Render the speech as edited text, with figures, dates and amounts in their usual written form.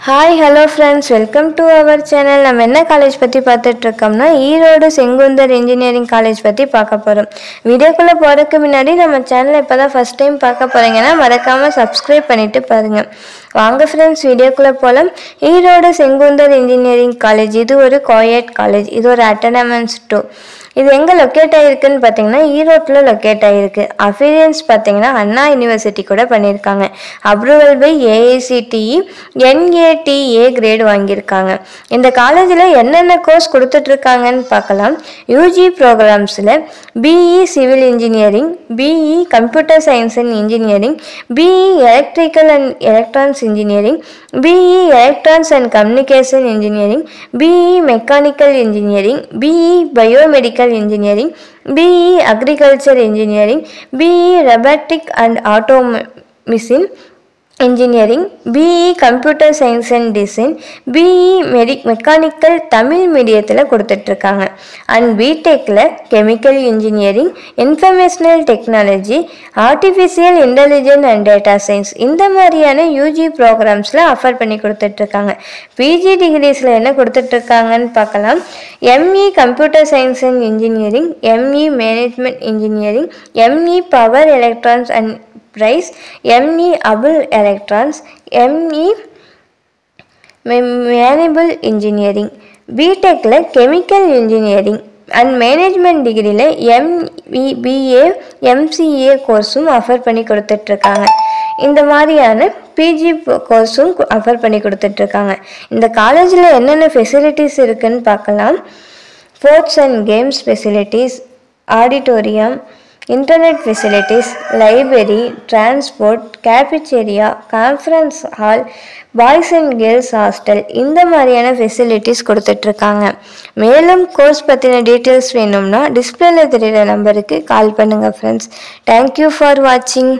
Hi, hello friends, welcome to our channel. நம்ம என்ன college பற்றி பார்த்துட்டு இருக்கோம்னா ஈரோடு செங்குந்தர் இன்ஜினியரிங் காலேஜ் பற்றி பார்க்க போகிறோம். வீடியோக்குள்ளே போகிறதுக்கு முன்னாடி நம்ம சேனலை இப்போ தான் ஃபஸ்ட் டைம் பார்க்க போகிறீங்கன்னா மறக்காமல் சப்ஸ்கிரைப் பண்ணிவிட்டு பாருங்கள். வாங்க ஃப்ரெண்ட்ஸ், வீடியோக்குள்ளே போகலாம். ஈரோடு செங்குந்தர் இன்ஜினியரிங் காலேஜ் இது ஒரு கோயட் காலேஜ். இது ஒரு அட்டானமஸ் டூ. இது எங்கே லொக்கேட் ஆகிருக்குன்னு பார்த்தீங்கன்னா ஈரோட்டில் லொக்கேட் ஆகிருக்கு. அஃபிலியன்ஸ் பார்த்தீங்கன்னா அண்ணா யூனிவர்சிட்டி கூட பண்ணியிருக்காங்க. Approval by AICTE NATA grade வாங்கியிருக்காங்க. இந்த காலேஜில் என்னென்ன கோர்ஸ் கொடுத்துட்ருக்காங்கன்னு பார்க்கலாம். யூஜி ப்ரோக்ராம்ஸில் BE civil engineering, BE computer science and engineering, BE electrical and electronics engineering, BE electronics and communication engineering, BE mechanical engineering, BE biomedical engineering, BE agriculture engineering, BE robotic and automation engineering, BE computer science and design, BE mechanical Tamil மீடியத்தில் கொடுத்துட்ருக்காங்க. And பிடெக்கில் chemical engineering, informational technology, artificial intelligence and data science இந்த மாதிரியான UG ப்ரோக்ராம்ஸில் offer பண்ணி கொடுத்துட்ருக்காங்க. PG டிகிரிஸில் என்ன கொடுத்துட்ருக்காங்கன்னு பார்க்கலாம். ME computer science and engineering, ME management engineering, ME power electronics and prize, ME applied electronics, ME மேனபிள் இன்ஜினியரிங். பிடெக்கில் கெமிக்கல் இன்ஜினியரிங் அண்ட் மேனேஜ்மெண்ட் டிகிரியில் MBA MCA கோர்ஸும் ஆஃபர் பண்ணி கொடுத்துட்ருக்காங்க. இந்த மாதிரியான பிஜி கோர்ஸும் ஆஃபர் பண்ணி கொடுத்துட்ருக்காங்க. இந்த காலேஜில் என்னென்ன ஃபெசிலிட்டிஸ் இருக்குதுன்னு பார்க்கலாம். Sports and games facilities, auditorium, internet facilities, library, transport, cafeteria, conference hall, boys and girls hostel இந்த மாதிரியான ஃபெசிலிட்டிஸ் கொடுத்துட்ருக்காங்க. மேலும் கோர்ஸ் பற்றின டீட்டெயில்ஸ் வேணும்னா டிஸ்பிளேல தெரிகிற நம்பருக்கு கால் பண்ணுங்கள் ஃப்ரெண்ட்ஸ். தேங்க்யூ ஃபார் வாட்சிங்.